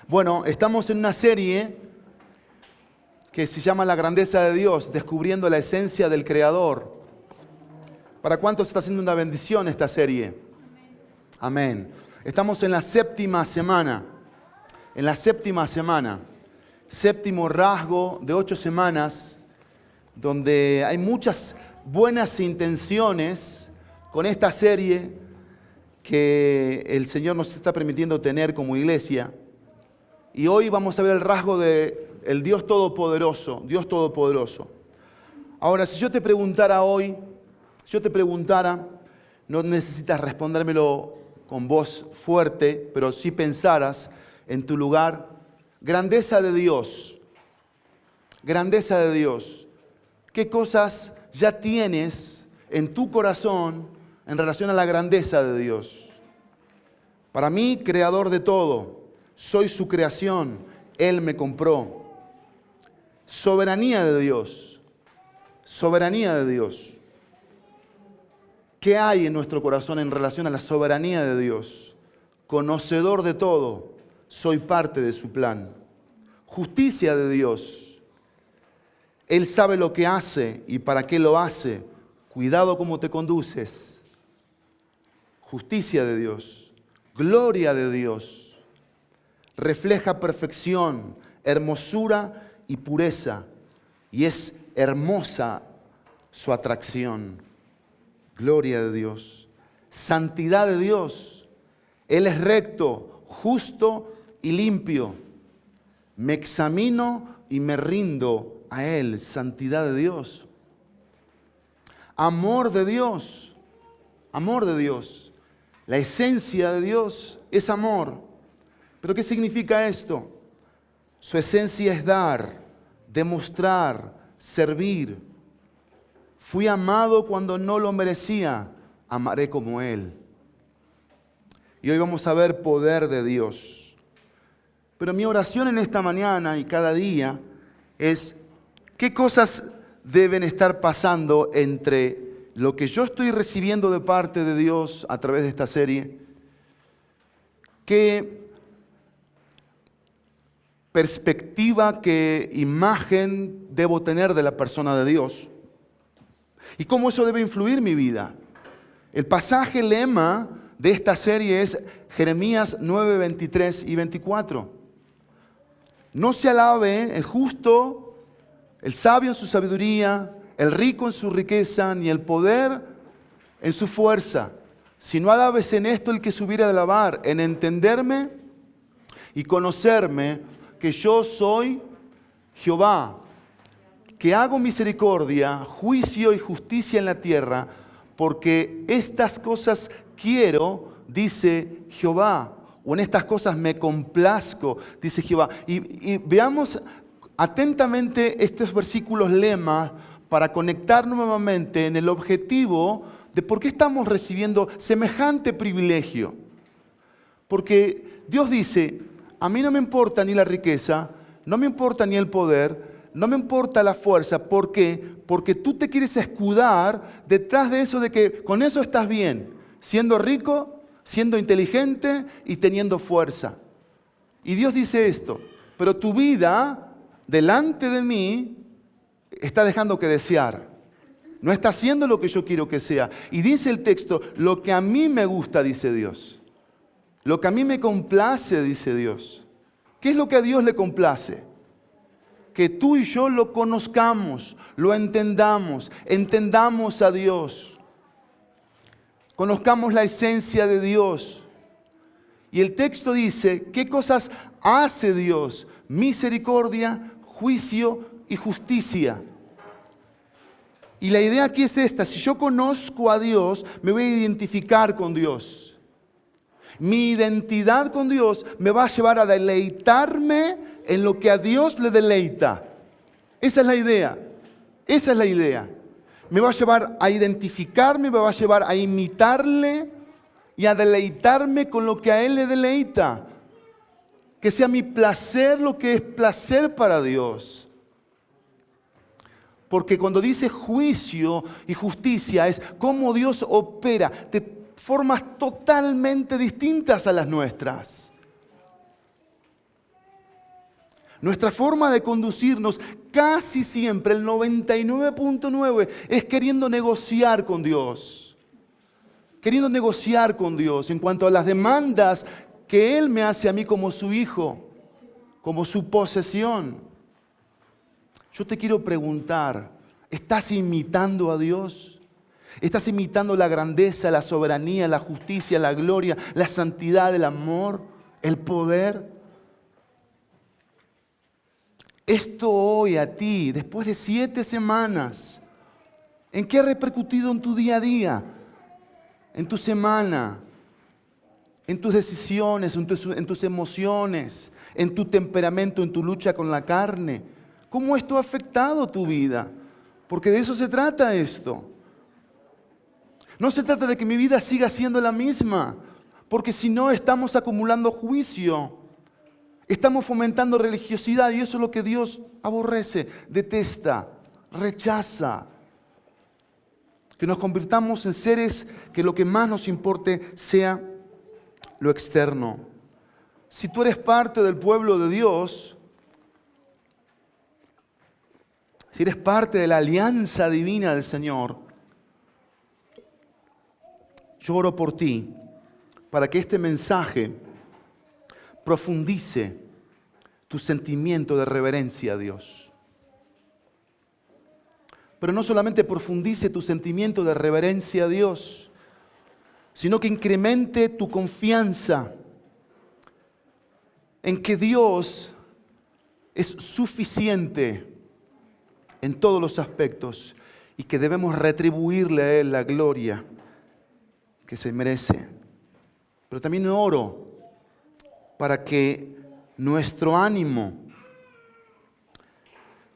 Bueno, estamos en una serie que se llama La grandeza de Dios, descubriendo la esencia del Creador. ¿Para cuántos está siendo una bendición esta serie? Amén. Estamos en la séptima semana. Séptimo rasgo de 8 semanas, donde hay muchas buenas intenciones con esta serie que el Señor nos está permitiendo tener como iglesia. Y hoy vamos a ver el rasgo de el Dios Todopoderoso, Dios Todopoderoso. Ahora, si yo te preguntara hoy, no necesitas respondérmelo con voz fuerte, pero si pensaras en tu lugar, grandeza de Dios, ¿qué cosas ya tienes en tu corazón en relación a la grandeza de Dios? Para mí, creador de todo, soy su creación, Él me compró. Soberanía de Dios. ¿Qué hay en nuestro corazón en relación a la soberanía de Dios? Conocedor de todo, soy parte de su plan. Justicia de Dios. Él sabe lo que hace y para qué lo hace. Cuidado cómo te conduces. Justicia de Dios. Gloria de Dios. Refleja perfección, hermosura y pureza. Y es hermosa su atracción. Gloria de Dios. Santidad de Dios. Él es recto, justo y limpio. Me examino y me rindo a Él. Santidad de Dios. Amor de Dios. La esencia de Dios es amor. ¿Pero qué significa esto? Su esencia es dar, demostrar, servir. Fui amado cuando no lo merecía, amaré como Él. Y hoy vamos a ver poder de Dios. Pero mi oración en esta mañana y cada día es, ¿qué cosas deben estar pasando entre lo que yo estoy recibiendo de parte de Dios a través de esta serie? ¿Qué perspectiva, qué imagen debo tener de la persona de Dios? ¿Y cómo eso debe influir mi vida? El pasaje lema de esta serie es Jeremías 9, 23 y 24. No se alabe el justo, el sabio en su sabiduría, el rico en su riqueza, ni el poder en su fuerza, sino alabes en esto el que se hubiera de alabar, en entenderme y conocerme, que yo soy Jehová, que hago misericordia, juicio y justicia en la tierra, porque estas cosas quiero, dice Jehová, o en estas cosas me complazco, dice Jehová. Y veamos atentamente estos versículos lema para conectar nuevamente en el objetivo de por qué estamos recibiendo semejante privilegio. Porque Dios dice, a mí no me importa ni la riqueza, no me importa ni el poder, no me importa la fuerza. ¿Por qué? Porque tú te quieres escudar detrás de eso, de que con eso estás bien, siendo rico, siendo inteligente y teniendo fuerza. Y Dios dice esto, pero tu vida delante de mí está dejando que desear. No está haciendo lo que yo quiero que sea. Y dice el texto, lo que a mí me gusta, dice Dios. Lo que a mí me complace, dice Dios. ¿Qué es lo que a Dios le complace? Que tú y yo lo conozcamos, lo entendamos a Dios. Conozcamos la esencia de Dios. Y el texto dice, ¿qué cosas hace Dios? Misericordia, juicio y justicia. Y la idea aquí es esta, si yo conozco a Dios, me voy a identificar con Dios. Mi identidad con Dios me va a llevar a deleitarme en lo que a Dios le deleita. Esa es la idea. Me va a llevar a identificarme, me va a llevar a imitarle y a deleitarme con lo que a Él le deleita. Que sea mi placer lo que es placer para Dios. Porque cuando dice juicio y justicia es cómo Dios opera de formas totalmente distintas a las nuestras. Nuestra forma de conducirnos casi siempre, el 99.9, es queriendo negociar con Dios. Queriendo negociar con Dios en cuanto a las demandas que Él me hace a mí como su hijo, como su posesión. Yo te quiero preguntar, ¿estás imitando a Dios? ¿Estás imitando la grandeza, la soberanía, la justicia, la gloria, la santidad, el amor, el poder? Esto hoy a ti, después de 7 semanas, ¿en qué ha repercutido en tu día a día? En tu semana, en tus decisiones, en tus emociones, en tu temperamento, en tu lucha con la carne. ¿Cómo esto ha afectado tu vida? Porque de eso se trata esto. No se trata de que mi vida siga siendo la misma, porque si no estamos acumulando juicio, estamos fomentando religiosidad y eso es lo que Dios aborrece, detesta, rechaza. Que nos convirtamos en seres que lo que más nos importe sea lo externo. Si tú eres parte del pueblo de Dios, si eres parte de la alianza divina del Señor, yo oro por ti para que este mensaje profundice tu sentimiento de reverencia a Dios. Pero no solamente profundice tu sentimiento de reverencia a Dios, sino que incremente tu confianza en que Dios es suficiente en todos los aspectos y que debemos retribuirle a Él la gloria que se merece. Pero también oro para que nuestro ánimo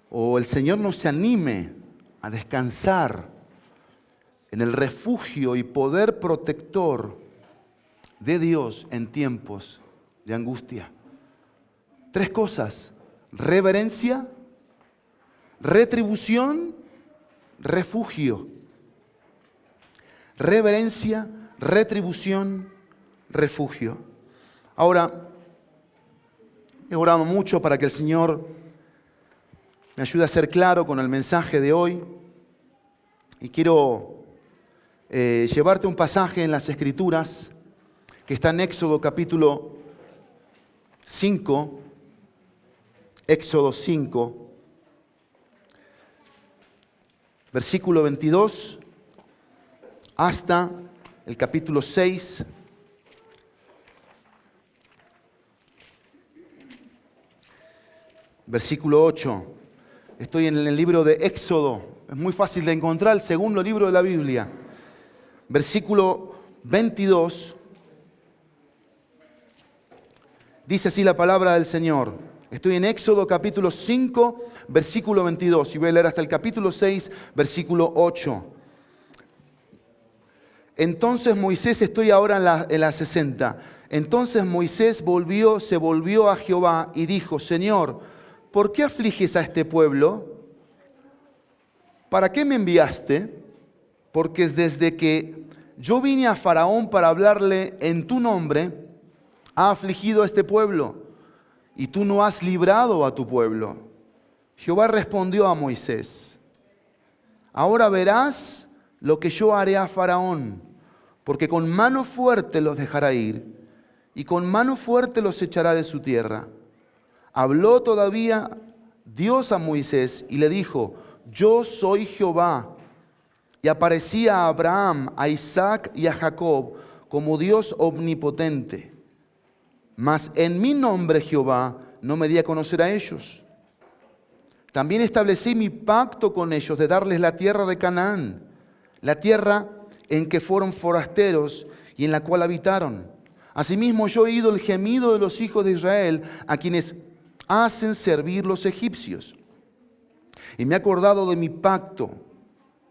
o el Señor nos anime a descansar en el refugio y poder protector de Dios en tiempos de angustia. 3 cosas: reverencia, retribución, refugio. Reverencia, retribución, refugio. Ahora, he orado mucho para que el Señor me ayude a ser claro con el mensaje de hoy y quiero llevarte un pasaje en las Escrituras que está en Éxodo capítulo 5, Éxodo 5, versículo 22 hasta el capítulo 6, versículo 8. Estoy en el libro de Éxodo, es muy fácil de encontrar, el segundo libro de la Biblia. Versículo 22, dice así la palabra del Señor. Estoy en Éxodo capítulo 5, versículo 22, y voy a leer hasta el capítulo 6, versículo 8. Entonces Moisés, estoy ahora en la 60. Entonces Moisés se volvió a Jehová y dijo: Señor, ¿por qué afliges a este pueblo? ¿Para qué me enviaste? Porque desde que yo vine a Faraón para hablarle en tu nombre, ha afligido a este pueblo, y tú no has librado a tu pueblo. Jehová respondió a Moisés: ahora verás lo que yo haré a Faraón, porque con mano fuerte los dejará ir, y con mano fuerte los echará de su tierra. Habló todavía Dios a Moisés y le dijo: yo soy Jehová. Y aparecía a Abraham, a Isaac y a Jacob como Dios omnipotente. Mas en mi nombre Jehová no me di a conocer a ellos. También establecí mi pacto con ellos de darles la tierra de Canaán, la tierra en que fueron forasteros y en la cual habitaron. Asimismo yo he oído el gemido de los hijos de Israel, a quienes hacen servir los egipcios. Y me he acordado de mi pacto.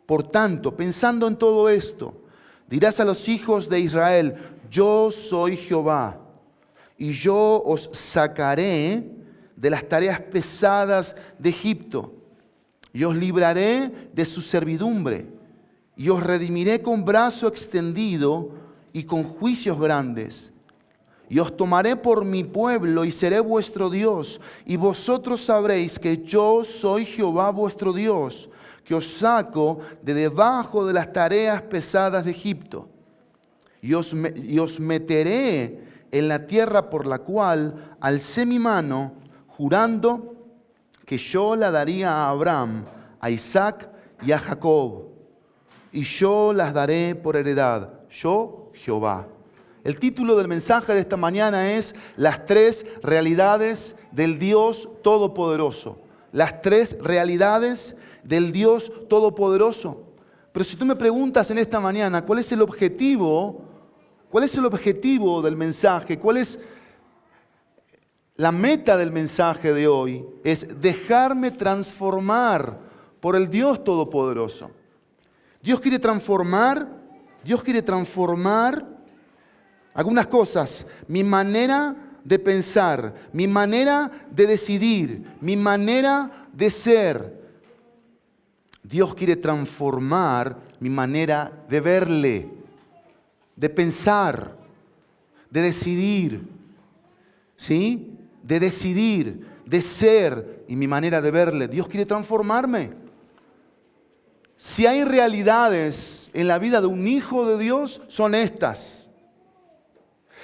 Por tanto, pensando en todo esto, dirás a los hijos de Israel: yo soy Jehová, y yo os sacaré de las tareas pesadas de Egipto, y os libraré de su servidumbre, y os redimiré con brazo extendido y con juicios grandes. y os tomaré por mi pueblo y seré vuestro Dios, y vosotros sabréis que yo soy Jehová vuestro Dios, que os saco de debajo de las tareas pesadas de Egipto, y os meteré en la tierra por la cual alcé mi mano, jurando que yo la daría a Abraham, a Isaac y a Jacob, y yo las daré por heredad, yo Jehová. El título del mensaje de esta mañana es Las tres realidades del Dios Todopoderoso. Las tres realidades del Dios Todopoderoso. Pero si tú me preguntas en esta mañana, ¿cuál es el objetivo? ¿Cuál es el objetivo del mensaje? ¿Cuál es la meta del mensaje de hoy? Es dejarme transformar por el Dios Todopoderoso. Dios quiere transformar algunas cosas, mi manera de pensar, mi manera de decidir, mi manera de ser. Dios quiere transformar mi manera de verle, de pensar, de decidir, ¿sí? De decidir, de ser y mi manera de verle. Dios quiere transformarme. Si hay realidades en la vida de un hijo de Dios, son estas.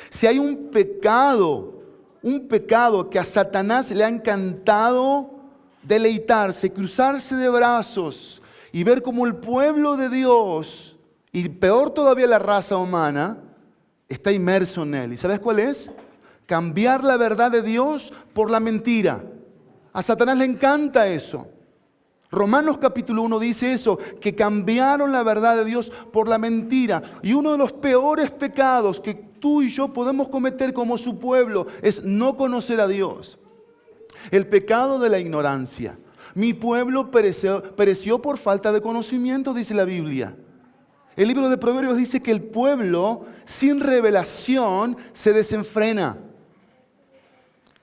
Si hay un pecado que a Satanás le ha encantado deleitarse, cruzarse de brazos y ver cómo el pueblo de Dios, y peor todavía la raza humana, está inmerso en él. ¿Y sabes cuál es? Cambiar la verdad de Dios por la mentira. A Satanás le encanta eso. Romanos capítulo 1 dice eso, que cambiaron la verdad de Dios por la mentira. Y uno de los peores pecados que tú y yo podemos cometer como su pueblo es no conocer a Dios. El pecado de la ignorancia. Mi pueblo pereció por falta de conocimiento, dice la Biblia. El libro de Proverbios dice que el pueblo sin revelación se desenfrena.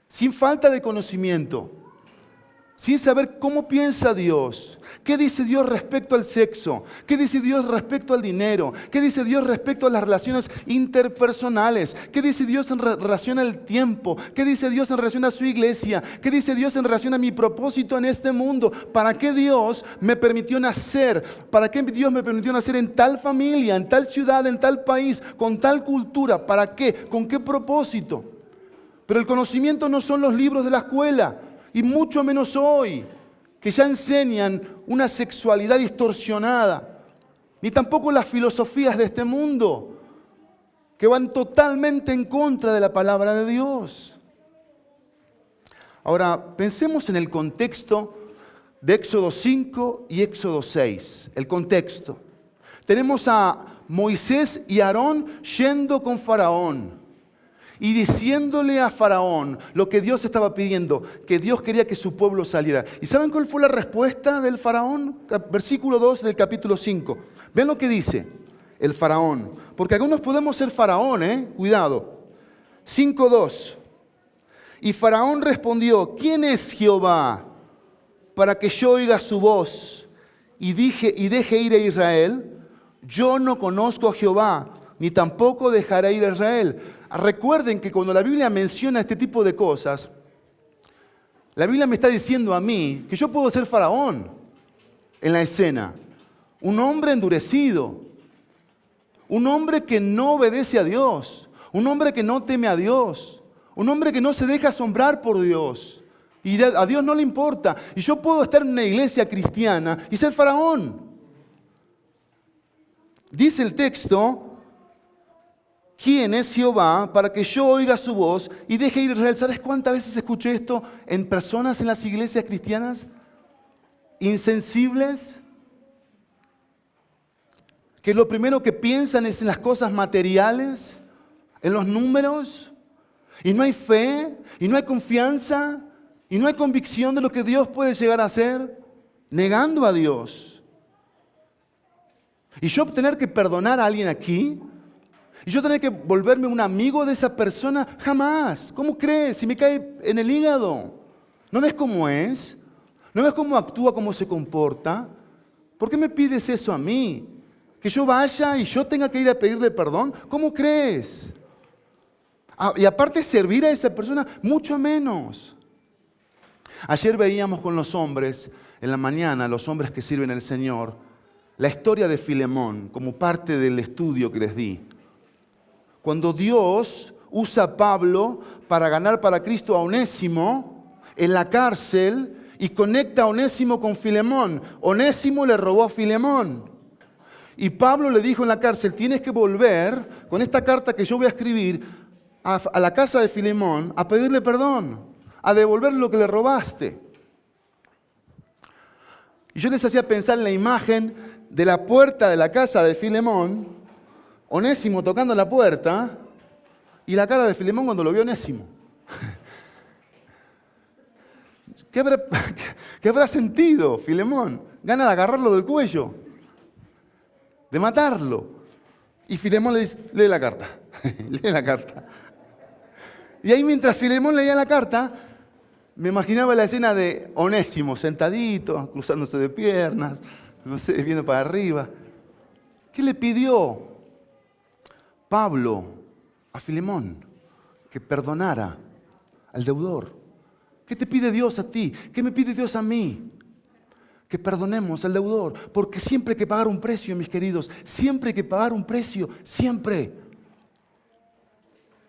Sin falta de conocimiento. Sin saber cómo piensa Dios. ¿Qué dice Dios respecto al sexo? ¿Qué dice Dios respecto al dinero? ¿Qué dice Dios respecto a las relaciones interpersonales? ¿Qué dice Dios en relación al tiempo? ¿Qué dice Dios en relación a su iglesia? ¿Qué dice Dios en relación a mi propósito en este mundo? ¿Para qué Dios me permitió nacer? ¿Para qué Dios me permitió nacer en tal familia, en tal ciudad, en tal país, con tal cultura? ¿Para qué? ¿Con qué propósito? Pero el conocimiento no son los libros de la escuela. Y mucho menos hoy, que ya enseñan una sexualidad distorsionada, ni tampoco las filosofías de este mundo, que van totalmente en contra de la palabra de Dios. Ahora, pensemos en el contexto de Éxodo 5 y Éxodo 6. El contexto. Tenemos a Moisés y Aarón yendo con Faraón. Y diciéndole a Faraón lo que Dios estaba pidiendo, que Dios quería que su pueblo saliera. ¿Y saben cuál fue la respuesta del Faraón? Versículo 2 del capítulo 5. Ven lo que dice el Faraón. Porque algunos podemos ser Faraón, Cuidado. 5:2. Y Faraón respondió, ¿quién es Jehová para que yo oiga su voz y deje ir a Israel? Yo no conozco a Jehová, ni tampoco dejaré ir a Israel. Recuerden que cuando la Biblia menciona este tipo de cosas, la Biblia me está diciendo a mí que yo puedo ser Faraón en la escena. Un hombre endurecido, un hombre que no obedece a Dios, un hombre que no teme a Dios, un hombre que no se deja asombrar por Dios y a Dios no le importa. Y yo puedo estar en una iglesia cristiana y ser Faraón. Dice el texto, ¿quién es Jehová para que yo oiga su voz y deje ir a Israel? ¿Sabes cuántas veces escuché esto en personas en las iglesias cristianas? Insensibles, que lo primero que piensan es en las cosas materiales, en los números, y no hay fe, y no hay confianza, y no hay convicción de lo que Dios puede llegar a hacer, negando a Dios. Y yo tener que perdonar a alguien aquí, y yo tener que volverme un amigo de esa persona, jamás. ¿Cómo crees? Si me cae en el hígado. ¿No ves cómo es? ¿No ves cómo actúa, cómo se comporta? ¿Por qué me pides eso a mí? ¿Que yo vaya y yo tenga que ir a pedirle perdón? ¿Cómo crees? Y aparte servir a esa persona, mucho menos. Ayer veíamos con los hombres, en la mañana, los hombres que sirven al Señor, la historia de Filemón, como parte del estudio que les di. Cuando Dios usa a Pablo para ganar para Cristo a Onésimo en la cárcel y conecta a Onésimo con Filemón. Onésimo le robó a Filemón. Y Pablo le dijo en la cárcel, tienes que volver con esta carta que yo voy a escribir a la casa de Filemón a pedirle perdón, a devolver lo que le robaste. Y yo les hacía pensar en la imagen de la puerta de la casa de Filemón, Onésimo tocando la puerta y la cara de Filemón cuando lo vio Onésimo. ¿Qué habrá sentido Filemón? Gana de agarrarlo del cuello, de matarlo. Y Filemón le dice, lee la carta, lee la carta. Y ahí mientras Filemón leía la carta, me imaginaba la escena de Onésimo sentadito, cruzándose de piernas, no sé, viendo para arriba. ¿Qué le pidió Pablo a Filemón? Que perdonara al deudor. ¿Qué te pide Dios a ti? ¿Qué me pide Dios a mí? Que perdonemos al deudor. Porque siempre hay que pagar un precio, mis queridos. Siempre hay que pagar un precio. Siempre.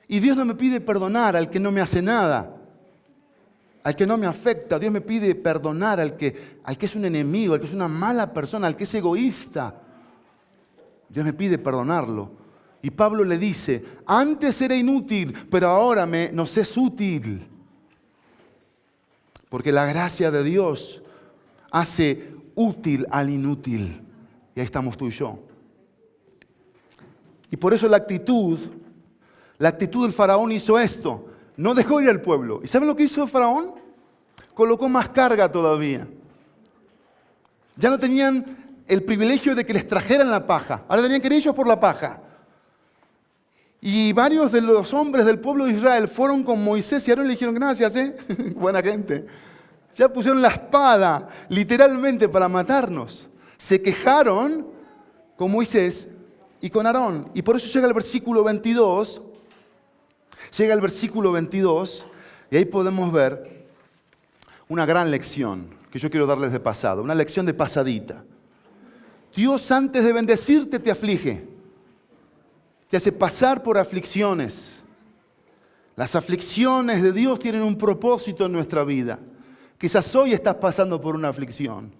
Y Dios no me pide perdonar al que no me hace nada. Al que no me afecta. Dios me pide perdonar al que es un enemigo, al que es una mala persona, al que es egoísta. Dios me pide perdonarlo. Y Pablo le dice, antes era inútil, pero ahora nos es útil. Porque la gracia de Dios hace útil al inútil. Y ahí estamos tú y yo. Y por eso la actitud del faraón hizo esto. No dejó ir al pueblo. ¿Y saben lo que hizo el faraón? Colocó más carga todavía. Ya no tenían el privilegio de que les trajeran la paja. Ahora tenían que ir ellos por la paja. Y varios de los hombres del pueblo de Israel fueron con Moisés y Aarón y le dijeron, gracias, buena gente. Ya pusieron la espada, literalmente, para matarnos. Se quejaron con Moisés y con Aarón. Y por eso llega el versículo 22. Llega el versículo 22 y ahí podemos ver una gran lección que yo quiero darles de pasado. Una lección de pasadita. Dios antes de bendecirte te aflige. Te hace pasar por aflicciones. Las aflicciones de Dios tienen un propósito en nuestra vida. Quizás hoy estás pasando por una aflicción.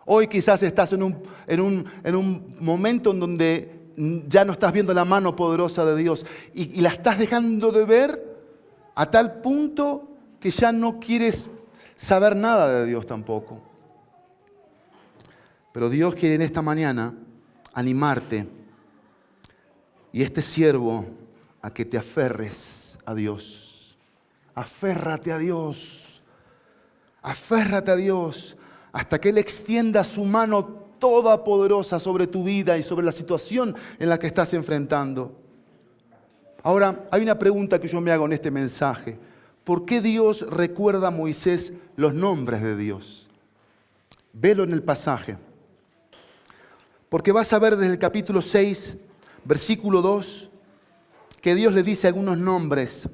Hoy quizás estás en un momento en donde ya no estás viendo la mano poderosa de Dios y la estás dejando de ver a tal punto que ya no quieres saber nada de Dios tampoco. Pero Dios quiere en esta mañana animarte y este siervo a que te aferres a Dios. Aférrate a Dios. Aférrate a Dios hasta que Él extienda su mano todopoderosa sobre tu vida y sobre la situación en la que estás enfrentando. Ahora, hay una pregunta que yo me hago en este mensaje. ¿Por qué Dios recuerda a Moisés los nombres de Dios? Velo en el pasaje. Porque vas a ver desde el capítulo 6, versículo 2, que Dios le dice algunos nombres.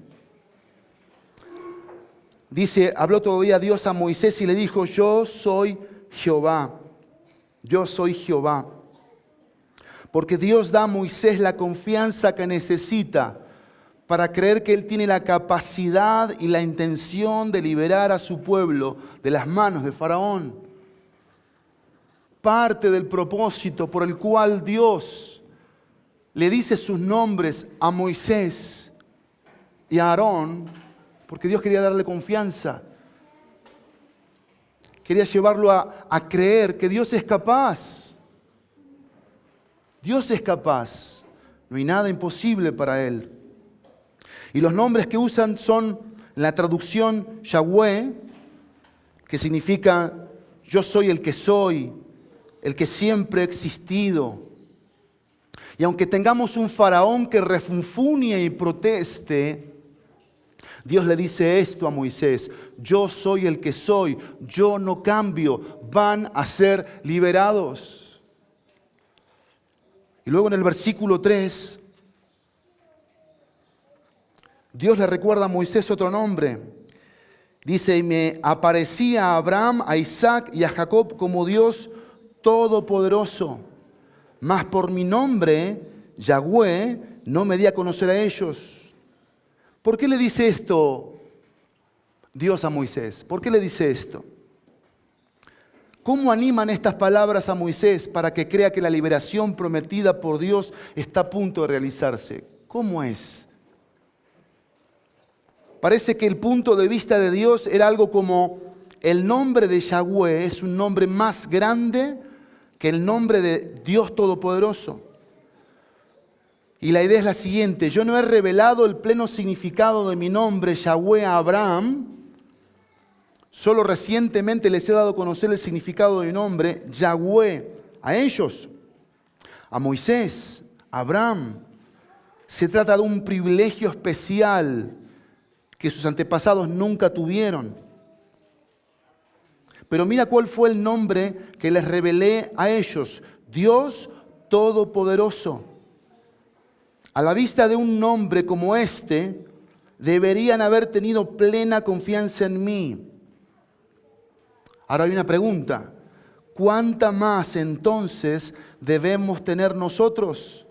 Dice, habló todavía Dios a Moisés y le dijo, yo soy Jehová. Yo soy Jehová. Porque Dios da a Moisés la confianza que necesita para creer que Él tiene la capacidad y la intención de liberar a su pueblo de las manos de Faraón. Parte del propósito por el cual Dios le dice sus nombres a Moisés y a Aarón, porque Dios quería darle confianza. Quería llevarlo a creer que Dios es capaz. Dios es capaz. No hay nada imposible para Él. Y los nombres que usan son en la traducción Yahweh, que significa yo soy el que siempre ha existido. Y aunque tengamos un faraón que refunfunie y proteste, Dios le dice esto a Moisés, yo soy el que soy, yo no cambio, van a ser liberados. Y luego en el versículo 3, Dios le recuerda a Moisés otro nombre. Dice, y me aparecía a Abraham, a Isaac y a Jacob como Dios Todopoderoso. Mas por mi nombre, Yahweh, no me di a conocer a ellos. ¿Por qué le dice esto Dios a Moisés? ¿Por qué le dice esto? ¿Cómo animan estas palabras a Moisés para que crea que la liberación prometida por Dios está a punto de realizarse? ¿Cómo es? Parece que el punto de vista de Dios era algo como el nombre de Yahweh es un nombre más grande que el nombre de Dios Todopoderoso. Y la idea es la siguiente: yo no he revelado el pleno significado de mi nombre, Yahweh, a Abraham. Solo recientemente les he dado a conocer el significado de mi nombre, Yahweh, a ellos, a Moisés, a Abraham. Se trata de un privilegio especial que sus antepasados nunca tuvieron. Pero mira cuál fue el nombre que les revelé a ellos: Dios Todopoderoso. A la vista de un nombre como este, deberían haber tenido plena confianza en mí. Ahora hay una pregunta: ¿cuánta más entonces debemos tener nosotros?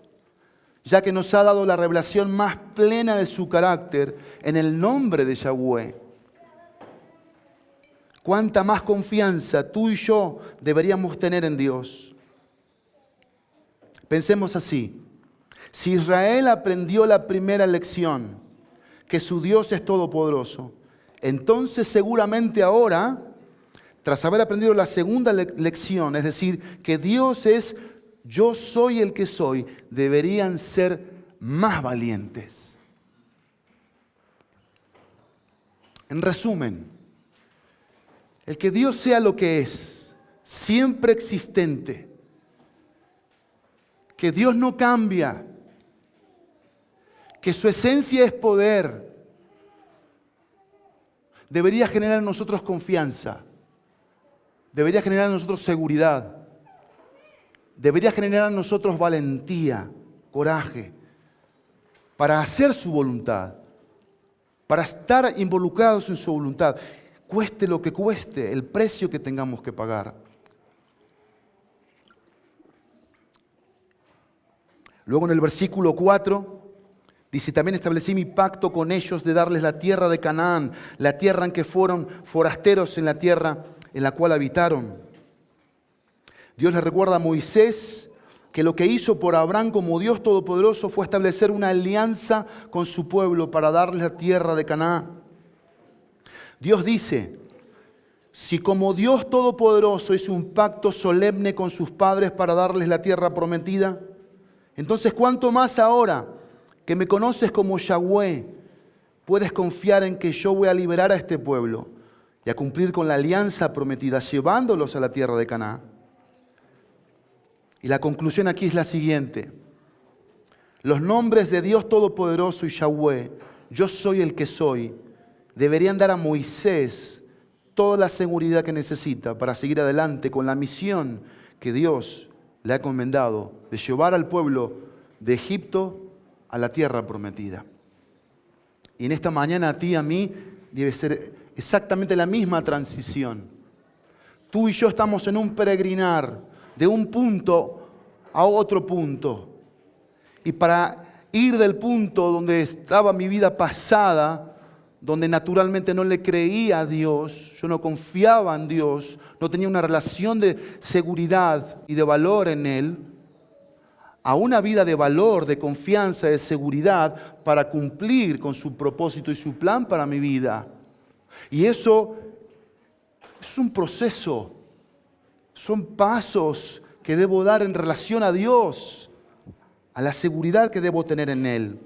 Ya que nos ha dado la revelación más plena de su carácter en el nombre de Yahweh. ¿Cuánta más confianza tú y yo deberíamos tener en Dios? Pensemos así: si Israel aprendió la primera lección, que su Dios es todopoderoso, entonces seguramente ahora, tras haber aprendido la segunda lección, es decir, que Dios es yo soy el que soy, deberían ser más valientes. En resumen, el que Dios sea lo que es, siempre existente, que Dios no cambia, que su esencia es poder, debería generar en nosotros confianza, debería generar en nosotros seguridad, debería generar en nosotros valentía, coraje, para hacer su voluntad, para estar involucrados en su voluntad, cueste lo que cueste, el precio que tengamos que pagar. Luego en el versículo 4 dice, también establecí mi pacto con ellos de darles la tierra de Canaán, la tierra en que fueron forasteros en la tierra en la cual habitaron. Dios le recuerda a Moisés que lo que hizo por Abraham como Dios Todopoderoso fue establecer una alianza con su pueblo para darles la tierra de Canaán. Dios dice, si como Dios Todopoderoso hizo un pacto solemne con sus padres para darles la tierra prometida, entonces ¿cuánto más ahora que me conoces como Yahweh puedes confiar en que yo voy a liberar a este pueblo y a cumplir con la alianza prometida, llevándolos a la tierra de Canaán? Y la conclusión aquí es la siguiente: los nombres de Dios Todopoderoso y Yahweh, yo soy el que soy, deberían dar a Moisés toda la seguridad que necesita para seguir adelante con la misión que Dios le ha encomendado de llevar al pueblo de Egipto a la tierra prometida. Y en esta mañana a ti y a mí debe ser exactamente la misma transición. Tú y yo estamos en un peregrinar de un punto a otro punto. Y para ir del punto donde estaba mi vida pasada, donde naturalmente no le creía a Dios, yo no confiaba en Dios, no tenía una relación de seguridad y de valor en Él, a una vida de valor, de confianza, de seguridad para cumplir con su propósito y su plan para mi vida. Y eso es un proceso, son pasos que debo dar en relación a Dios, a la seguridad que debo tener en Él.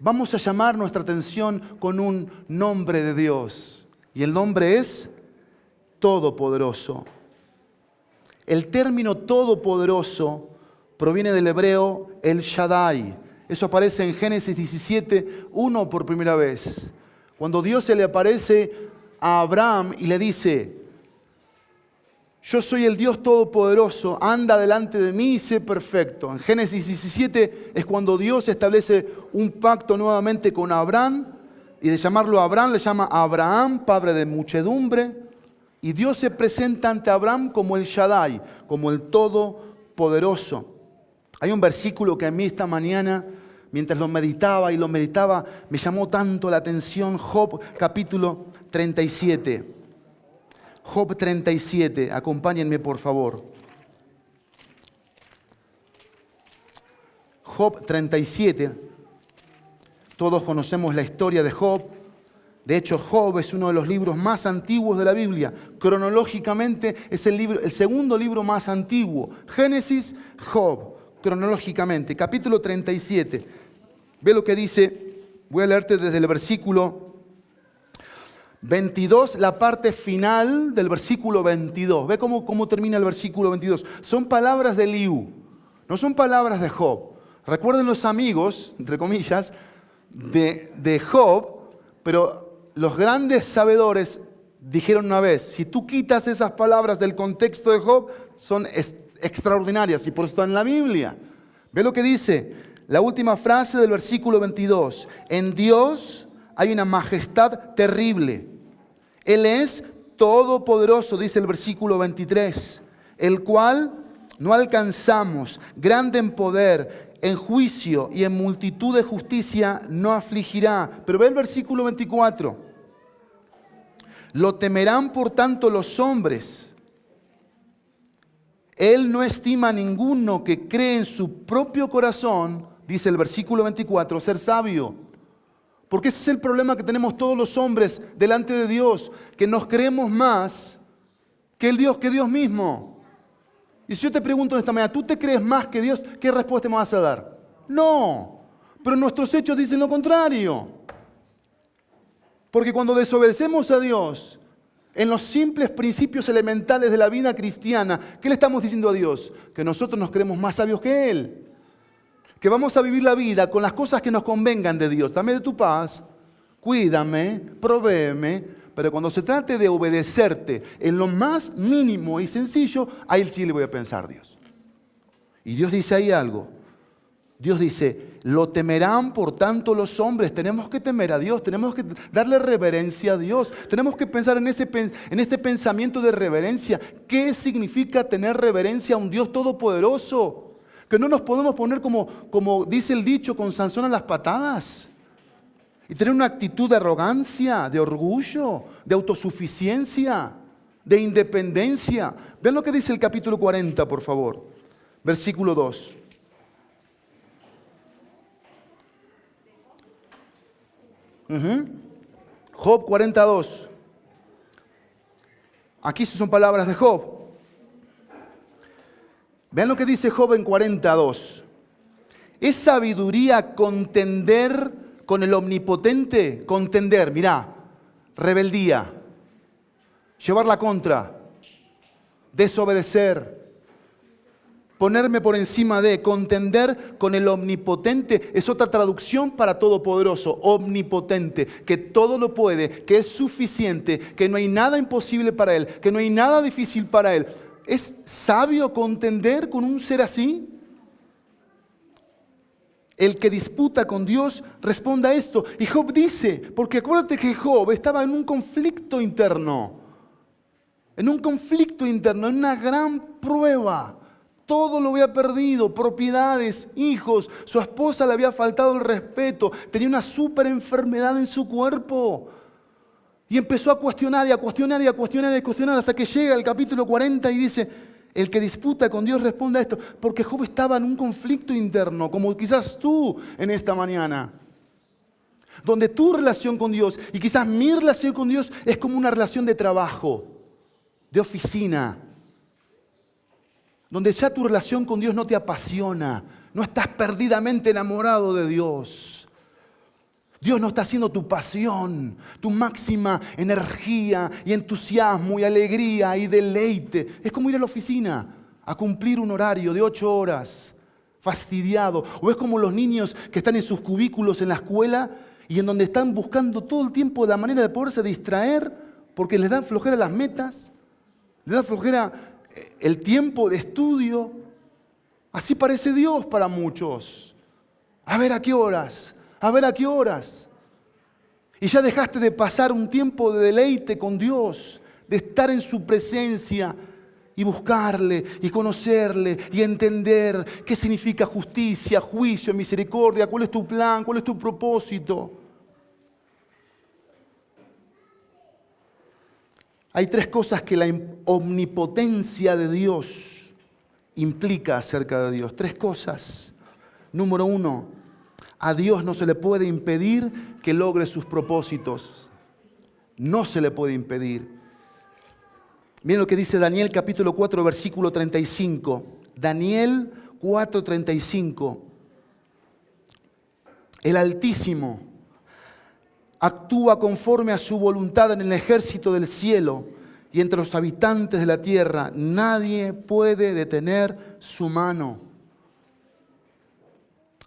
Vamos a llamar nuestra atención con un nombre de Dios, y el nombre es Todopoderoso. El término todopoderoso proviene del hebreo El Shaddai. Eso aparece en Génesis 17:1 por primera vez. Cuando Dios se le aparece a Abraham y le dice, Yo soy el Dios Todopoderoso, anda delante de mí y sé perfecto. En Génesis 17 es cuando Dios establece un pacto nuevamente con Abraham, y de llamarlo Abraham le llama Abraham, padre de muchedumbre, y Dios se presenta ante Abraham como el Shaddai, como el Todopoderoso. Hay un versículo que a mí esta mañana, mientras lo meditaba, me llamó tanto la atención, Job capítulo 37. Job 37, acompáñenme por favor. Job 37, todos conocemos la historia de Job. De hecho, Job es uno de los libros más antiguos de la Biblia. Cronológicamente es el segundo libro más antiguo. Génesis, Job, cronológicamente. Capítulo 37. Ve lo que dice, voy a leerte desde el versículo 22, la parte final del versículo 22. Ve cómo termina el versículo 22. Son palabras de Eliú, no son palabras de Job. Recuerden los amigos, entre comillas, de Job, pero los grandes sabedores dijeron una vez, si tú quitas esas palabras del contexto de Job, son extraordinarias y por eso están en la Biblia. Ve lo que dice, la última frase del versículo 22. En Dios hay una majestad terrible. Él es todopoderoso, dice el versículo 23, el cual no alcanzamos, grande en poder, en juicio y en multitud de justicia no afligirá. Pero ve el versículo 24. Lo temerán por tanto los hombres. Él no estima a ninguno que cree en su propio corazón, dice el versículo 24, ser sabio. Porque ese es el problema que tenemos todos los hombres delante de Dios, que nos creemos más que Dios mismo. Y si yo te pregunto en esta mañana, ¿tú te crees más que Dios? ¿Qué respuesta me vas a dar? No, pero nuestros hechos dicen lo contrario. Porque cuando desobedecemos a Dios, en los simples principios elementales de la vida cristiana, ¿qué le estamos diciendo a Dios? Que nosotros nos creemos más sabios que Él. Que vamos a vivir la vida con las cosas que nos convengan de Dios. Dame de tu paz, cuídame, provéeme. Pero cuando se trate de obedecerte en lo más mínimo y sencillo, ahí sí le voy a pensar Dios. Y Dios dice ahí algo. Dios dice, lo temerán por tanto los hombres. Tenemos que temer a Dios, tenemos que darle reverencia a Dios. Tenemos que pensar en este pensamiento de reverencia. ¿Qué significa tener reverencia a un Dios todopoderoso? Que no nos podemos poner como dice el dicho, con Sansón a las patadas. Y tener una actitud de arrogancia, de orgullo, de autosuficiencia, de independencia. Vean lo que dice el capítulo 40, por favor. Versículo 2. Job 42. Aquí son palabras de Job. Vean lo que dice Job en 42. ¿Es sabiduría contender con el omnipotente? Contender, mirá, rebeldía, llevar la contra, desobedecer, ponerme por encima de, contender con el omnipotente. Es otra traducción para todopoderoso, omnipotente, que todo lo puede, que es suficiente, que no hay nada imposible para Él, que no hay nada difícil para Él. ¿Es sabio contender con un ser así? El que disputa con Dios responda a esto. Y Job dice, porque acuérdate que Job estaba en un conflicto interno, en una gran prueba. Todo lo había perdido, propiedades, hijos, su esposa le había faltado el respeto, tenía una súper enfermedad en su cuerpo. Y empezó a cuestionar hasta que llega el capítulo 40 y dice, el que disputa con Dios responde a esto, porque Job estaba en un conflicto interno, como quizás tú en esta mañana, donde tu relación con Dios y quizás mi relación con Dios es como una relación de trabajo, de oficina, donde ya tu relación con Dios no te apasiona, no estás perdidamente enamorado de Dios. Dios no está siendo tu pasión, tu máxima energía y entusiasmo y alegría y deleite. Es como ir a la oficina a cumplir un horario de 8 horas, fastidiado. O es como los niños que están en sus cubículos en la escuela y en donde están buscando todo el tiempo la manera de poderse distraer porque les dan flojera las metas, les da flojera el tiempo de estudio. Así parece Dios para muchos. A ver a qué horas, a ver a qué horas. Y ya dejaste de pasar un tiempo de deleite con Dios, de estar en su presencia y buscarle y conocerle y entender qué significa justicia, juicio, misericordia, cuál es tu plan, cuál es tu propósito. Hay tres cosas que la omnipotencia de Dios implica acerca de Dios. Tres cosas. Número uno, a Dios no se le puede impedir que logre sus propósitos. No se le puede impedir. Miren lo que dice Daniel capítulo 4, versículo 35. Daniel 4, 35. El Altísimo actúa conforme a su voluntad en el ejército del cielo y entre los habitantes de la tierra. Nadie puede detener su mano.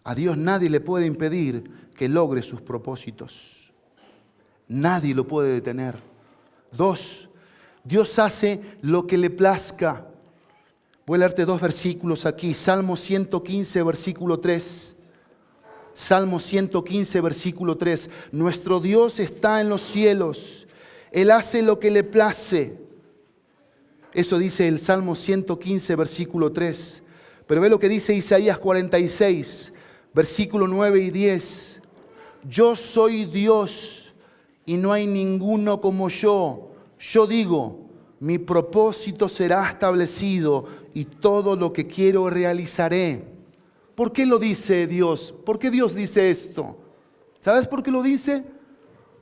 A Dios nadie le puede impedir que logre sus propósitos. Nadie lo puede detener. Dos, Dios hace lo que le plazca. Voy a leerte dos versículos aquí. Salmo 115, versículo 3. Salmo 115, versículo 3. Nuestro Dios está en los cielos. Él hace lo que le place. Eso dice el Salmo 115, versículo 3. Pero ve lo que dice Isaías 46, versículo 9 y 10. Yo soy Dios y no hay ninguno como yo. Yo digo, mi propósito será establecido y todo lo que quiero realizaré. ¿Por qué lo dice Dios? ¿Por qué Dios dice esto? ¿Sabes por qué lo dice?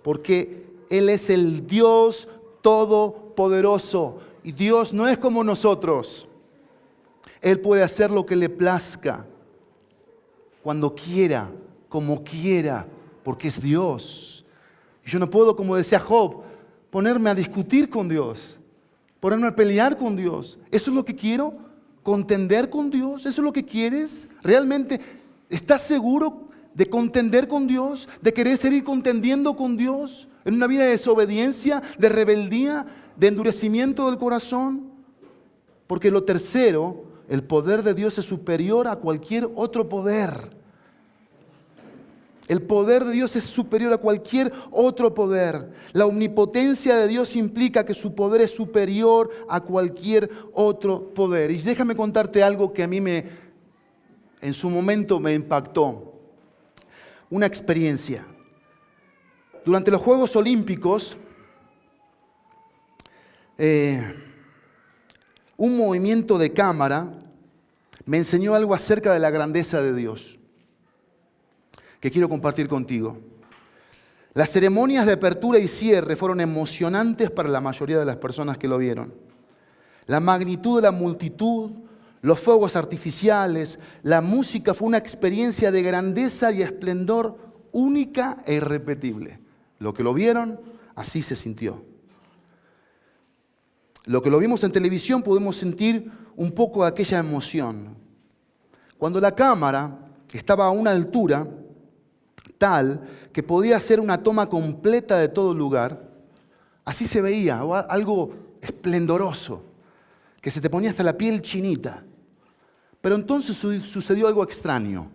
Porque Él es el Dios todopoderoso. Y Dios no es como nosotros. Él puede hacer lo que le plazca, cuando quiera, como quiera, porque es Dios. Y yo no puedo, como decía Job, ponerme a discutir con Dios, ponerme a pelear con Dios. ¿Eso es lo que quiero? ¿Contender con Dios? ¿Eso es lo que quieres? ¿Realmente estás seguro de contender con Dios? ¿De querer seguir contendiendo con Dios? ¿En una vida de desobediencia, de rebeldía, de endurecimiento del corazón? Porque lo tercero, el poder de Dios es superior a cualquier otro poder. El poder de Dios es superior a cualquier otro poder. La omnipotencia de Dios implica que su poder es superior a cualquier otro poder. Y déjame contarte algo que a mí en su momento me impactó. Una experiencia. Durante los Juegos Olímpicos, un movimiento de cámara me enseñó algo acerca de la grandeza de Dios, que quiero compartir contigo. Las ceremonias de apertura y cierre fueron emocionantes para la mayoría de las personas que lo vieron. La magnitud de la multitud, los fuegos artificiales, la música fue una experiencia de grandeza y esplendor única e irrepetible. Lo que lo vieron, así se sintió. Lo que lo vimos en televisión pudimos sentir un poco de aquella emoción. Cuando la cámara estaba a una altura tal que podía hacer una toma completa de todo el lugar, así se veía, algo esplendoroso, que se te ponía hasta la piel chinita. Pero entonces sucedió algo extraño.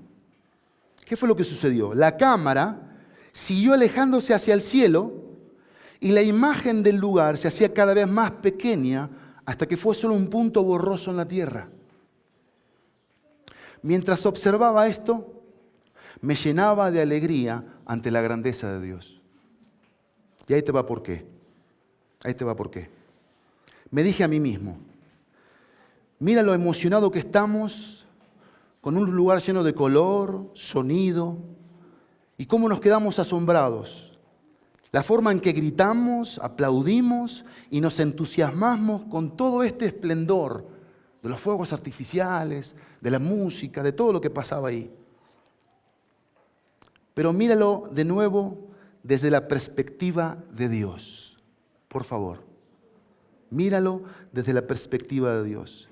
¿Qué fue lo que sucedió? La cámara siguió alejándose hacia el cielo y la imagen del lugar se hacía cada vez más pequeña hasta que fue solo un punto borroso en la tierra. Mientras observaba esto, me llenaba de alegría ante la grandeza de Dios. Y ahí te va por qué. Ahí te va por qué. Me dije a mí mismo, mira lo emocionado que estamos con un lugar lleno de color, sonido, y cómo nos quedamos asombrados. La forma en que gritamos, aplaudimos y nos entusiasmamos con todo este esplendor de los fuegos artificiales, de la música, de todo lo que pasaba ahí. Pero míralo de nuevo desde la perspectiva de Dios. Por favor, míralo desde la perspectiva de Dios.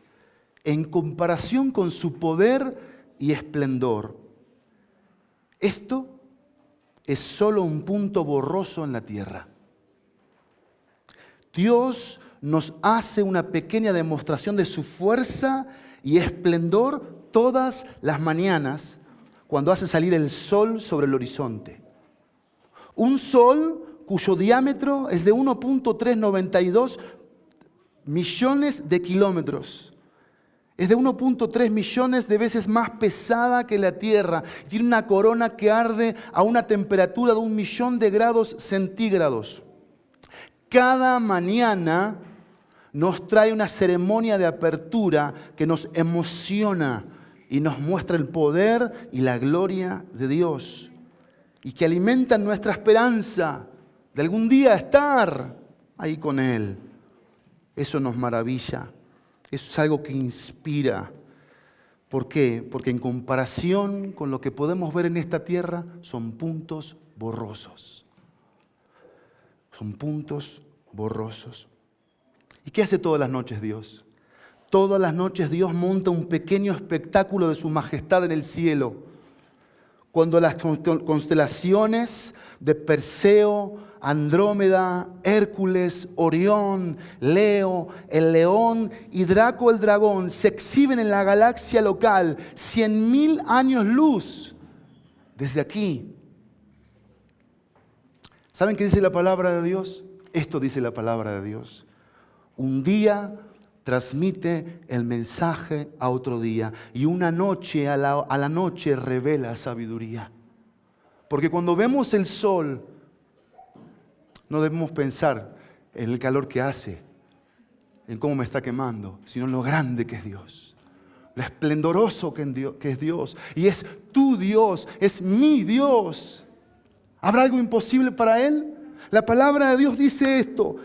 En comparación con su poder y esplendor, esto es solo un punto borroso en la tierra. Dios nos hace una pequeña demostración de su fuerza y esplendor todas las mañanas cuando hace salir el sol sobre el horizonte. Un sol cuyo diámetro es de 1.392 millones de kilómetros. Es de 1.3 millones de veces más pesada que la Tierra. Tiene una corona que arde a una temperatura de 1.000.000 de grados centígrados. Cada mañana nos trae una ceremonia de apertura que nos emociona y nos muestra el poder y la gloria de Dios. Y que alimenta nuestra esperanza de algún día estar ahí con Él. Eso nos maravilla. Eso es algo que inspira. ¿Por qué? Porque en comparación con lo que podemos ver en esta tierra, son puntos borrosos. Son puntos borrosos. ¿Y qué hace todas las noches Dios? Todas las noches Dios monta un pequeño espectáculo de su majestad en el cielo. Cuando las constelaciones de Perseo, Andrómeda, Hércules, Orión, Leo, el león y Draco el dragón se exhiben en la galaxia local 100.000 años luz desde aquí. ¿Saben qué dice la palabra de Dios? Esto dice la palabra de Dios. Un día transmite el mensaje a otro día y una noche a la noche revela sabiduría. Porque cuando vemos el sol, no debemos pensar en el calor que hace, en cómo me está quemando, sino en lo grande que es Dios, lo esplendoroso que es Dios. Y es tu Dios, es mi Dios. ¿Habrá algo imposible para Él? La palabra de Dios dice esto: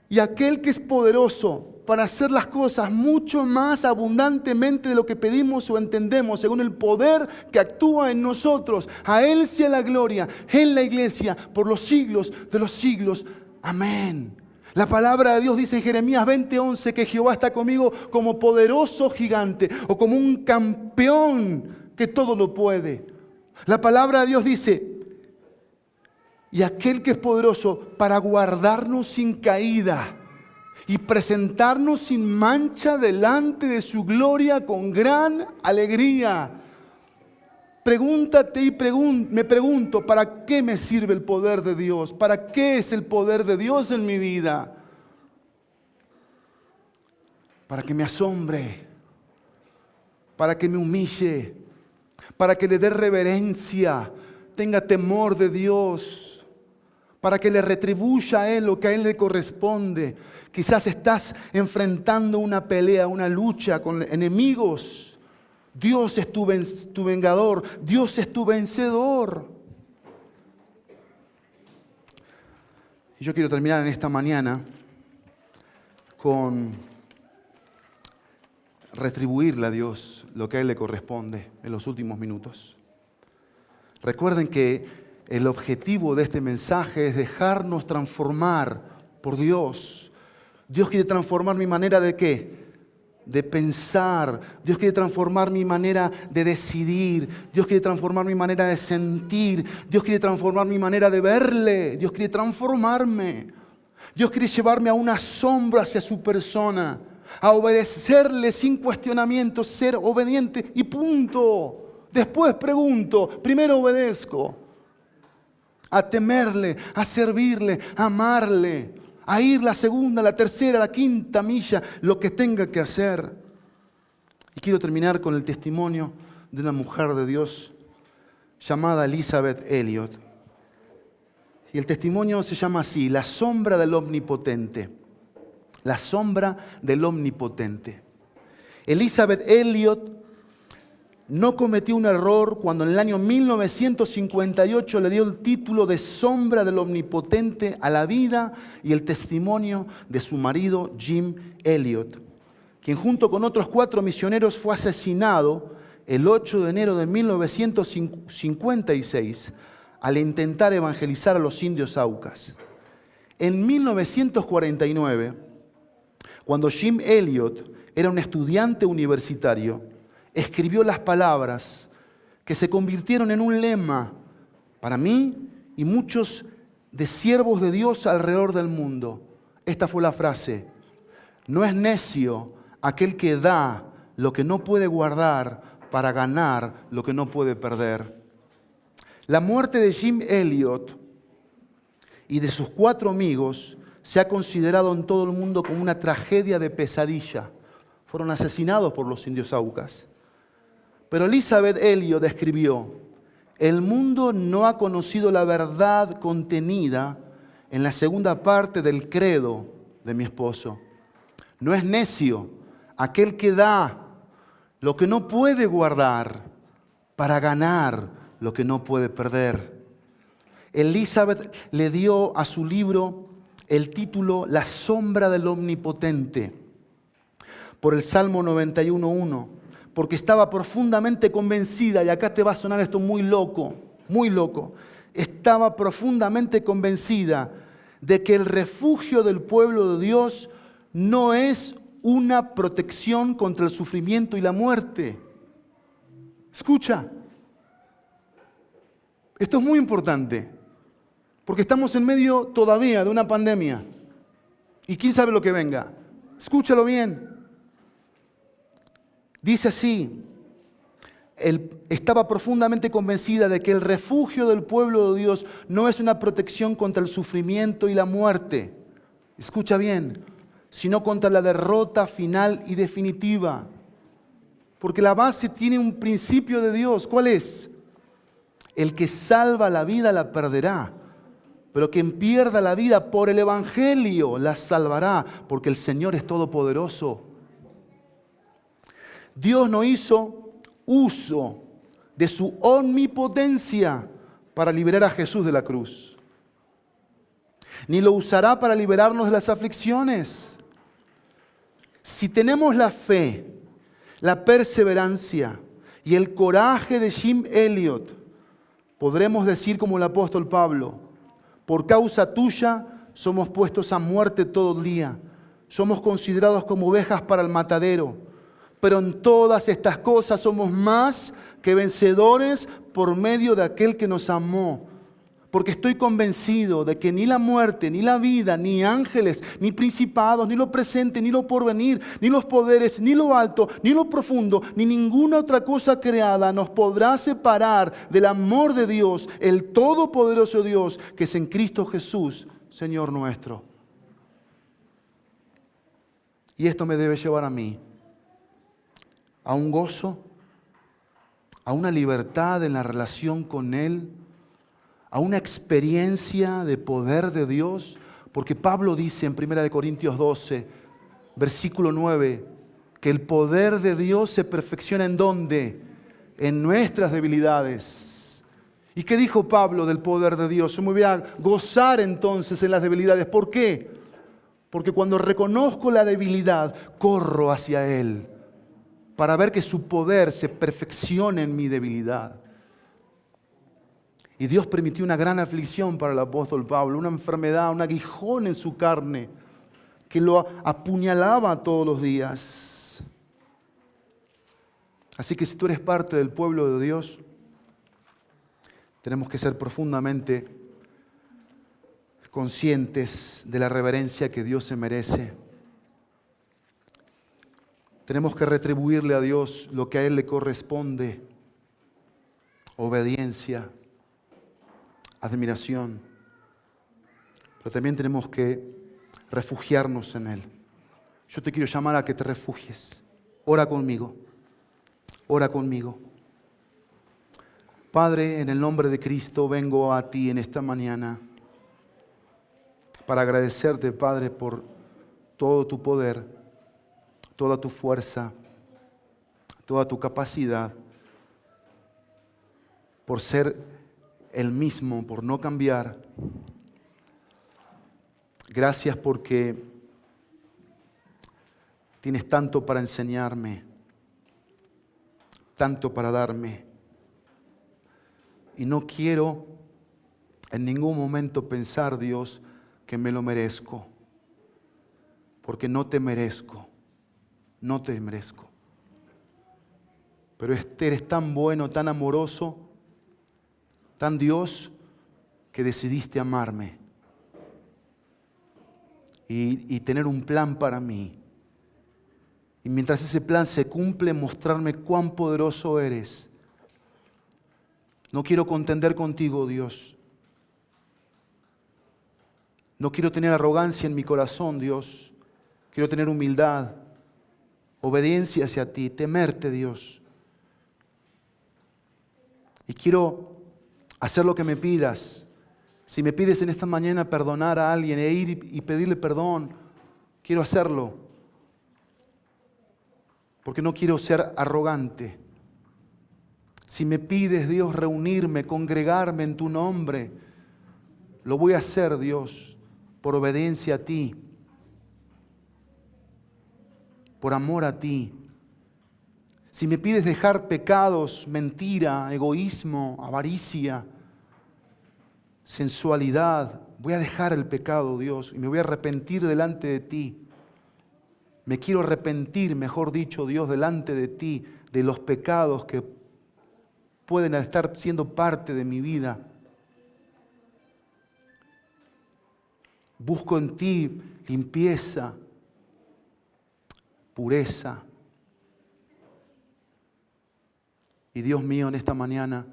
y aquel que es poderoso para hacer las cosas mucho más abundantemente de lo que pedimos o entendemos, según el poder que actúa en nosotros. A Él sea la gloria en la iglesia por los siglos de los siglos. Amén. La palabra de Dios dice en Jeremías 20:11 que Jehová está conmigo como poderoso gigante o como un campeón que todo lo puede. La palabra de Dios dice: y aquel que es poderoso para guardarnos sin caída y presentarnos sin mancha delante de su gloria con gran alegría. Pregúntate y me pregunto, ¿para qué me sirve el poder de Dios? ¿Para qué es el poder de Dios en mi vida? Para que me asombre, para que me humille, para que le dé reverencia, tenga temor de Dios, para que le retribuya a Él lo que a Él le corresponde. Quizás estás enfrentando una pelea, una lucha con enemigos. Dios es tu vengador, Dios es tu vencedor. Y yo quiero terminar en esta mañana con retribuirle a Dios lo que a Él le corresponde en los últimos minutos. Recuerden que el objetivo de este mensaje es dejarnos transformar por Dios. Dios quiere transformar mi manera de ¿qué? De pensar. Dios quiere transformar mi manera de decidir. Dios quiere transformar mi manera de sentir. Dios quiere transformar mi manera de verle. Dios quiere transformarme. Dios quiere llevarme a un asombro hacia su persona, a obedecerle sin cuestionamiento, ser obediente y punto. Después pregunto, primero obedezco. A temerle, a servirle, a amarle, a ir la segunda, la tercera, la quinta milla, lo que tenga que hacer. Y quiero terminar con el testimonio de una mujer de Dios llamada Elisabeth Elliot. Y el testimonio se llama así: la sombra del omnipotente. La sombra del omnipotente. Elisabeth Elliot no cometió un error cuando en el año 1958 le dio el título de sombra del omnipotente a la vida y el testimonio de su marido Jim Elliot, quien junto con otros 4 misioneros fue asesinado el 8 de enero de 1956 al intentar evangelizar a los indios Aucas. En 1949, cuando Jim Elliot era un estudiante universitario, escribió las palabras que se convirtieron en un lema para mí y muchos de siervos de Dios alrededor del mundo. esta fue la frase: no es necio aquel que da lo que no puede guardar para ganar lo que no puede perder. La muerte de Jim Elliot y de sus 4 amigos se ha considerado en todo el mundo como una tragedia de pesadilla. Fueron asesinados por los indios Aucas. Pero Elizabeth Elliot escribió: el mundo no ha conocido la verdad contenida en la segunda parte del credo de mi esposo. No es necio aquel que da lo que no puede guardar para ganar lo que no puede perder. Elizabeth le dio a su libro el título La sombra del Omnipotente, por el Salmo 91:1, porque estaba profundamente convencida, y acá te va a sonar esto muy loco, estaba profundamente convencida de que el refugio del pueblo de Dios no es una protección contra el sufrimiento y la muerte. Escucha, esto es muy importante, porque estamos en medio todavía de una pandemia, y quién sabe lo que venga. Escúchalo bien. Dice así: estaba profundamente convencida de que el refugio del pueblo de Dios no es una protección contra el sufrimiento y la muerte. Escucha bien, sino contra la derrota final y definitiva. Porque la base tiene un principio de Dios. ¿Cuál es? El que salva la vida la perderá, pero quien pierda la vida por el Evangelio la salvará, porque el Señor es todopoderoso. Dios no hizo uso de su omnipotencia para liberar a Jesús de la cruz, ni lo usará para liberarnos de las aflicciones. Si tenemos la fe, la perseverancia y el coraje de Jim Elliot, podremos decir como el apóstol Pablo: por causa tuya somos puestos a muerte todo el día, somos considerados como ovejas para el matadero. Pero en todas estas cosas somos más que vencedores por medio de aquel que nos amó. Porque estoy convencido de que ni la muerte, ni la vida, ni ángeles, ni principados, ni lo presente, ni lo porvenir, ni los poderes, ni lo alto, ni lo profundo, ni ninguna otra cosa creada nos podrá separar del amor de Dios, el todopoderoso Dios, que es en Cristo Jesús, Señor nuestro. Y esto me debe llevar a mí a un gozo, a una libertad en la relación con Él, a una experiencia de poder de Dios, porque Pablo dice en 1 Corintios 12, versículo 9, que el poder de Dios se perfecciona ¿en dónde? En nuestras debilidades. ¿Y qué dijo Pablo del poder de Dios? Yo me voy a gozar entonces en las debilidades. ¿Por qué? Porque cuando reconozco la debilidad, corro hacia Él, para ver que su poder se perfeccione en mi debilidad. Y Dios permitió una gran aflicción para el apóstol Pablo, una enfermedad, un aguijón en su carne, que lo apuñalaba todos los días. Así que si tú eres parte del pueblo de Dios, tenemos que ser profundamente conscientes de la reverencia que Dios se merece. Tenemos que retribuirle a Dios lo que a Él le corresponde: obediencia, admiración. Pero también tenemos que refugiarnos en Él. Yo te quiero llamar a que te refugies. Ora conmigo. Ora conmigo. Padre, en el nombre de Cristo vengo a ti en esta mañana para agradecerte, Padre, por todo tu poder, toda tu fuerza, toda tu capacidad, por ser el mismo, por no cambiar. Gracias porque tienes tanto para enseñarme, tanto para darme. Y no quiero en ningún momento pensar, Dios, que me lo merezco, porque no te merezco. No te merezco. Pero eres tan bueno, tan amoroso, tan Dios, que decidiste amarme. y tener un plan para mí. Y mientras ese plan se cumple, mostrarme cuán poderoso eres. No quiero contender contigo, Dios. No quiero tener arrogancia en mi corazón, Dios. Quiero tener humildad, obediencia hacia ti, temerte, Dios. Y quiero hacer lo que me pidas. Si me pides en esta mañana perdonar a alguien e ir y pedirle perdón, quiero hacerlo. Porque no quiero ser arrogante. Si me pides, Dios, reunirme, congregarme en tu nombre, lo voy a hacer, Dios, por obediencia a ti, por amor a ti. Si me pides dejar pecados, mentira, egoísmo, avaricia, sensualidad, voy a dejar el pecado, Dios, y me voy a arrepentir delante de ti. Me quiero arrepentir, mejor dicho, Dios, delante de ti, de los pecados que pueden estar siendo parte de mi vida. Busco en ti limpieza, pureza. Y Dios mío, en esta mañana,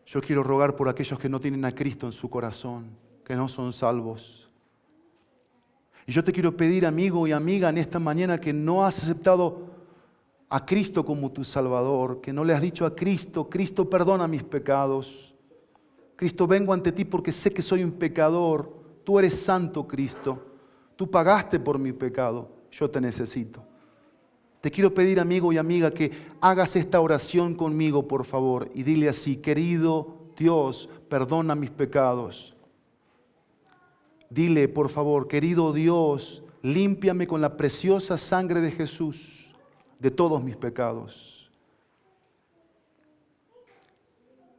yo quiero rogar por aquellos que no tienen a Cristo en su corazón, que no son salvos. Y yo te quiero pedir, amigo y amiga, en esta mañana que no has aceptado a Cristo como tu Salvador, que no le has dicho a Cristo, Cristo, perdona mis pecados. Cristo, vengo ante ti porque sé que soy un pecador. Tú eres santo, Cristo. Tú pagaste por mi pecado. Yo te necesito. Te quiero pedir, amigo y amiga, que hagas esta oración conmigo, por favor, y dile así: querido Dios, perdona mis pecados. Dile, por favor: querido Dios, límpiame con la preciosa sangre de Jesús de todos mis pecados.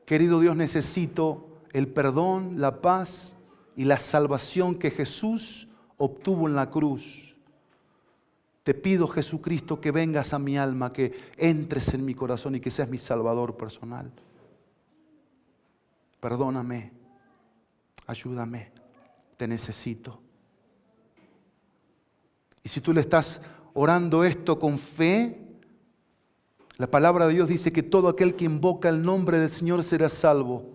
Querido Dios, necesito el perdón, la paz y la salvación que Jesús obtuvo en la cruz. Te pido, Jesucristo, que vengas a mi alma, que entres en mi corazón y que seas mi Salvador personal. Perdóname, ayúdame, te necesito. Y si tú le estás orando esto con fe, la palabra de Dios dice que todo aquel que invoca el nombre del Señor será salvo.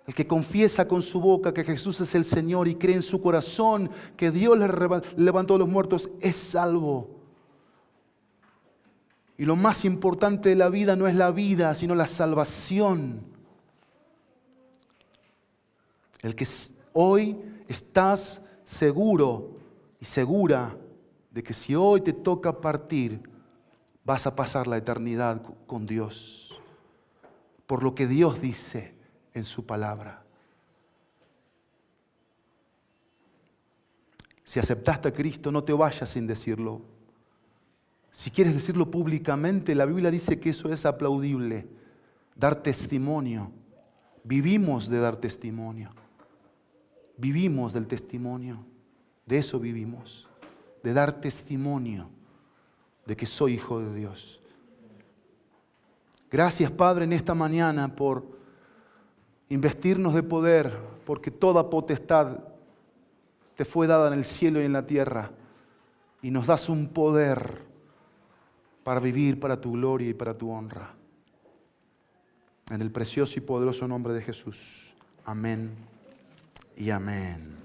El que confiesa con su boca que Jesús es el Señor y cree en su corazón que Dios le levantó a los muertos es salvo. Y lo más importante de la vida no es la vida, sino la salvación. El que hoy estás seguro y segura de que si hoy te toca partir, vas a pasar la eternidad con Dios, por lo que Dios dice en su palabra. Si aceptaste a Cristo, no te vayas sin decirlo. Si quieres decirlo públicamente, la Biblia dice que eso es aplaudible, dar testimonio. Vivimos de dar testimonio. Vivimos del testimonio. De eso vivimos. De dar testimonio de que soy hijo de Dios. Gracias, Padre, en esta mañana por investirnos de poder, porque toda potestad te fue dada en el cielo y en la tierra, y nos das un poder para vivir para tu gloria y para tu honra. En el precioso y poderoso nombre de Jesús. Amén y amén.